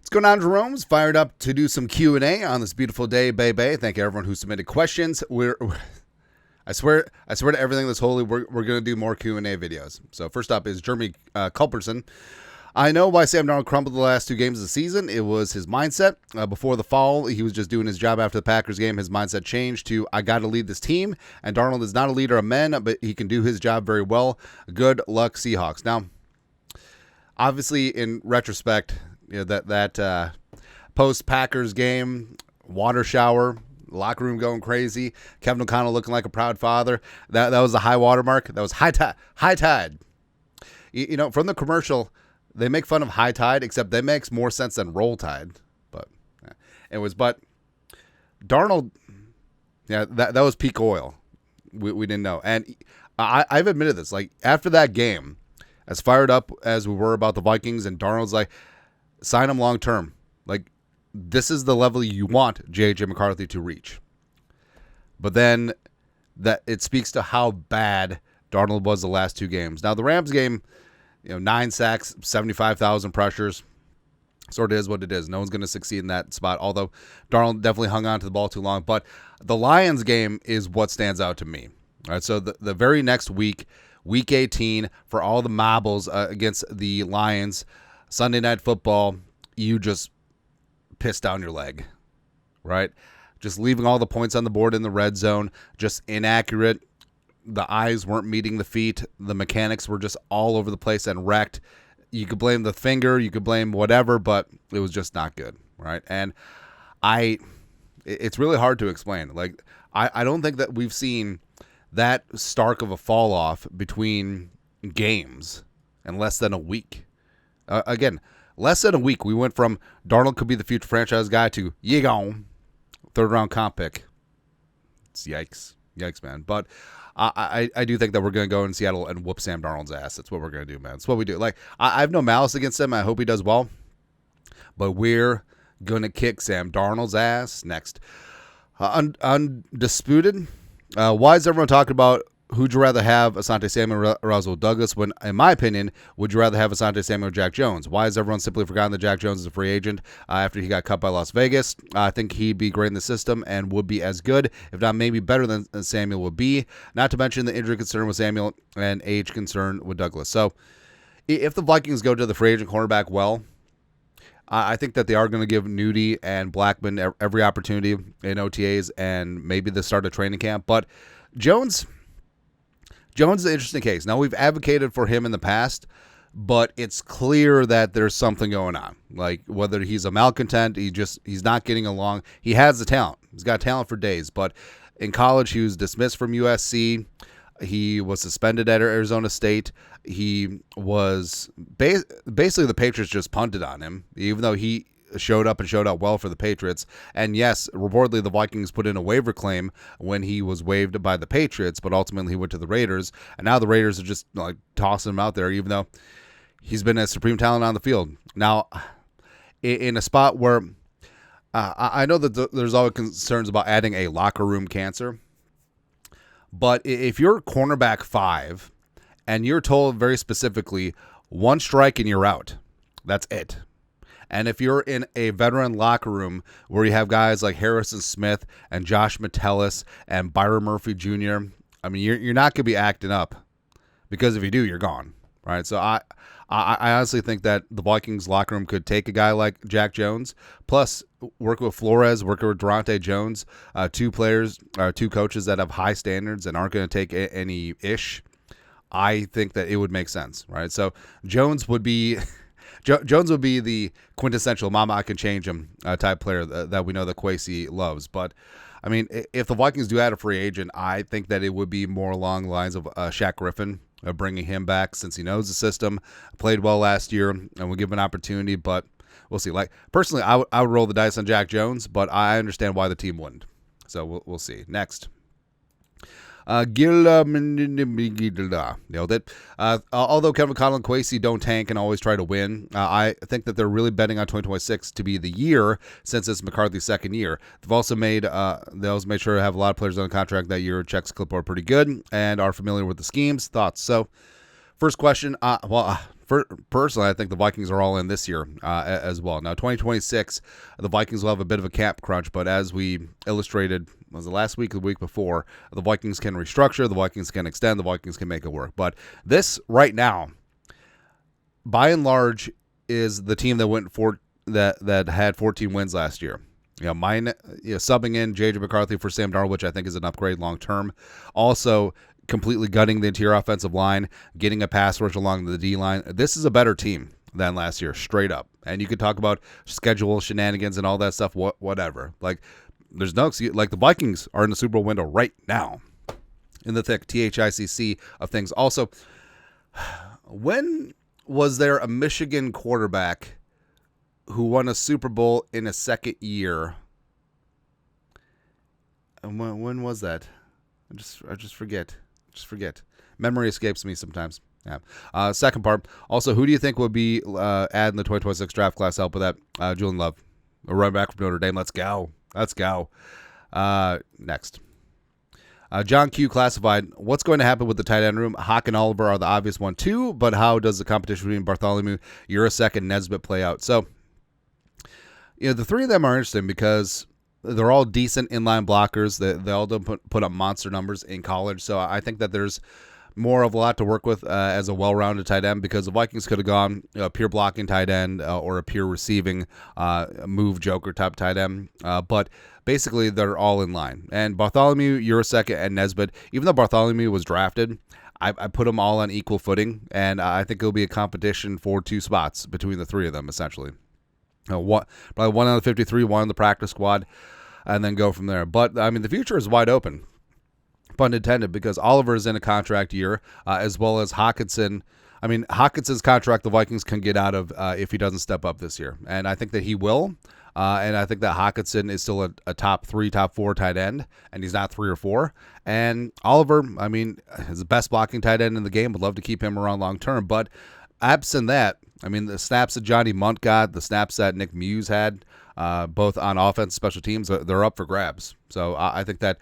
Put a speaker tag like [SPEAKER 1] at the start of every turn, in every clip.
[SPEAKER 1] What's going on, Jeromes? Fired up to do some Q&A on this beautiful day, baby. Thank you, everyone who submitted questions. I swear to everything that's holy, we're going to do more Q&A videos. So first up is Jeremy Culberson. I know why Sam Darnold crumbled the last 2 games of the season. It was his mindset. Before the fall, he was just doing his job. After the Packers game, his mindset changed to, I got to lead this team. And Darnold is not a leader of men, but he can do his job very well. Good luck, Seahawks. Now, obviously, in retrospect, you know, that post-Packers game, water shower, locker room going crazy, Kevin O'Connell looking like a proud father. That was the high water mark. That was high tide. You know, from the commercial, they make fun of high tide, except that makes more sense than roll tide. But but Darnold, yeah, that was peak oil. We didn't know. And I've admitted this. Like, after that game, as fired up as we were about the Vikings, and Darnold's like, sign him long term. Like, this is the level you want J.J. McCarthy to reach. But then that it speaks to how bad Darnold was the last 2 games. Now, the Rams game, 9 sacks, 75,000 pressures. Sort of is what it is. No one's going to succeed in that spot, although Darnold definitely hung on to the ball too long. But the Lions game is what stands out to me. All right, so the very next week, Week 18, for all the marbles against the Lions, Sunday Night Football, you just piss down your leg, right? Just leaving all the points on the board in the red zone, just inaccurate. The eyes weren't meeting the feet. The mechanics were just all over the place and wrecked. You could blame the finger, you could blame whatever, but it was just not good, right? And it's really hard to explain. Like, I don't think that we've seen that stark of a fall off between games in less than a week. Again, less than a week, we went from Darnold could be the future franchise guy to you gone, 3rd round comp pick. It's yikes, man. But I do think that we're going to go in Seattle and whoop Sam Darnold's ass. That's what we're going to do, man. That's what we do. Like, I have no malice against him. I hope he does well. But we're going to kick Sam Darnold's ass next. Undisputed. Why is everyone talking about who'd you rather have, Asante Samuel or Rasul Douglas, when, in my opinion, would you rather have Asante Samuel or Jack Jones? Why has everyone simply forgotten that Jack Jones is a free agent after he got cut by Las Vegas? I think he'd be great in the system and would be as good, if not maybe better than Samuel would be, not to mention the injury concern with Samuel and age concern with Douglas. So if the Vikings go to the free agent cornerback well, I think that they are going to give Nudie and Blackman every opportunity in OTAs and maybe the start of training camp. But Jones is an interesting case. Now, we've advocated for him in the past, but it's clear that there's something going on. Like, whether he's a malcontent, he's not getting along. He has the talent. He's got talent for days. But in college, he was dismissed from USC. He was suspended at Arizona State. He was basically the Patriots just punted on him, even though he showed up and showed out well for the Patriots. And yes, reportedly the Vikings put in a waiver claim when he was waived by the Patriots, but ultimately he went to the Raiders. And now the Raiders are just like tossing him out there, even though he's been a supreme talent on the field. Now, in a spot where I know that there's always concerns about adding a locker room cancer. But if you're cornerback 5 and you're told very specifically 1 strike and you're out, that's it. And if you're in a veteran locker room where you have guys like Harrison Smith and Josh Metellus and Byron Murphy Jr., I mean, you're not going to be acting up, because if you do, you're gone, right? So I honestly think that the Vikings locker room could take a guy like Jack Jones, plus work with Flores, work with Durante Jones, 2 coaches that have high standards and aren't going to take any ish. I think that it would make sense, right? So Jones would be the quintessential "mama, I can change him" type player that we know that Kwesi loves. But I mean, if the Vikings do add a free agent, I think that it would be more along the lines of Shaq Griffin, bringing him back since he knows the system, played well last year, and we'll give him an opportunity. But we'll see. Like, personally, I would roll the dice on Jack Jones, but I understand why the team wouldn't. So we'll see. Next. Nailed it. Although Kevin O'Connell and Kwesi don't tank and always try to win, I think that they're really betting on 2026 to be the year, since it's McCarthy's second year. They've also made sure to have a lot of players on contract that year. Checks clipboard pretty good and are familiar with the schemes. Thoughts? So, first question. Personally, I think the Vikings are all in this year as well. Now, 2026, the Vikings will have a bit of a cap crunch, but as we illustrated, was it last week or the week before, the Vikings can restructure, the Vikings can extend, the Vikings can make it work. But this right now, by and large, is the team that went for that had 14 wins last year. Subbing in J.J. McCarthy for Sam Darnold, which I think is an upgrade long term. Also, completely gutting the interior offensive line, getting a pass rush along the D line. This is a better team than last year, straight up. And you could talk about schedule shenanigans and all that stuff, whatever. Like, there's no excuse. Like, the Vikings are in the Super Bowl window right now, in the thick THICC of things. Also, when was there a Michigan quarterback who won a Super Bowl in a second year? And when was that? I just forget. Memory escapes me sometimes. Yeah. Second part. Also, who do you think would be adding the 2026 draft class? Help with that. Julian Love, a running back from Notre Dame. Let's go. Next. John Q classified. What's going to happen with the tight end room? Hawk and Oliver are the obvious one too, but how does the competition between Bartholomew, Urasek, and Nesbitt play out? So, the three of them are interesting because they're all decent inline blockers. They all don't put up monster numbers in college. So I think that there's more of a lot to work with as a well-rounded tight end, because the Vikings could have gone a pure blocking tight end or a pure receiving move joker type tight end. But basically, they're all in line. And Bartholomew, Urasek, and Nesbitt, even though Bartholomew was drafted, I put them all on equal footing, and I think it'll be a competition for 2 spots between the 3 of them, essentially. Probably 1 out of 53, 1 on the practice squad, and then go from there. But, I mean, the future is wide open, pun intended, because Oliver is in a contract year, as well as Hawkinson. I mean, Hawkinson's contract the Vikings can get out of if he doesn't step up this year. And I think that he will. And I think that Hawkinson is still a top 3, top 4 tight end, and he's not 3 or 4. And Oliver, I mean, is the best blocking tight end in the game. Would love to keep him around long term. But absent that, I mean, the snaps that Johnny Munt got, the snaps that Nick Muse had, both on offense and special teams, they're up for grabs. So I think that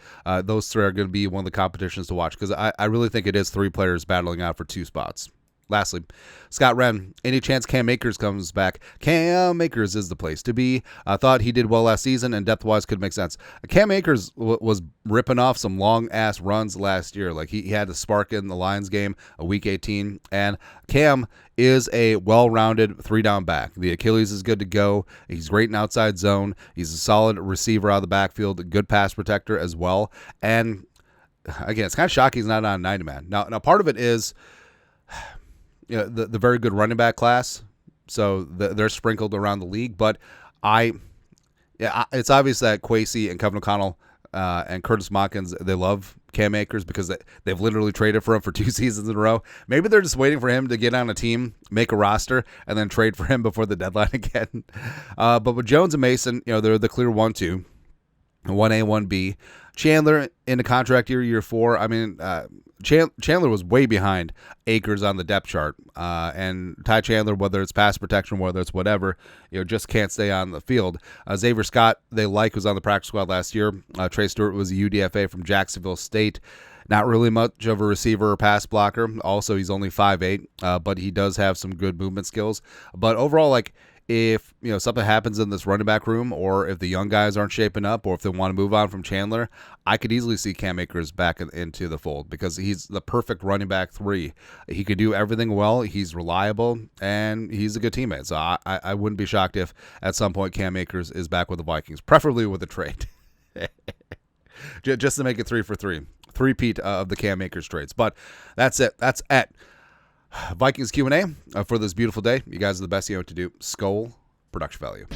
[SPEAKER 1] those 3 are going to be one of the competitions to watch, because I really think it is 3 players battling out for 2 spots. Lastly, Scott Wren, any chance Cam Akers comes back? Cam Akers is the place to be. I thought he did well last season, and depth-wise could make sense. Cam Akers was ripping off some long-ass runs last year. Like, he had the spark in the Lions game, Week 18, and Cam is a well-rounded 3-down back. The Achilles is good to go. He's great in outside zone. He's a solid receiver out of the backfield, a good pass protector as well. And, again, it's kind of shocking he's not on a 90-man. Now, part of it is the very good running back class, so they're sprinkled around the league. But it's obvious that Kwesi and Kevin O'Connell and Curtis Monkins, they love Cam Akers because they've literally traded for him for 2 seasons in a row. Maybe they're just waiting for him to get on a team, make a roster, and then trade for him before the deadline again. But with Jones and Mason, they're the clear 1-2, 1A, 1B. Chandler in a contract year 4. I mean, Chandler was way behind Akers on the depth chart. And Ty Chandler, whether it's pass protection, whether it's whatever, just can't stay on the field. Xavier Scott, was on the practice squad last year. Trey Stewart was a UDFA from Jacksonville State. Not really much of a receiver or pass blocker. Also, he's only 5'8", but he does have some good movement skills. But overall, if something happens in this running back room, or if the young guys aren't shaping up, or if they want to move on from Chandler, I could easily see Cam Akers back into the fold, because he's the perfect running back 3. He could do everything well. He's reliable, and he's a good teammate. So I wouldn't be shocked if at some point Cam Akers is back with the Vikings, preferably with a trade, just to make it 3 for 3. 3-peat of the Cam Akers trades. But that's it. That's it. Vikings Q&A for this beautiful day. You guys are the best. You know what to do. Skol, production value.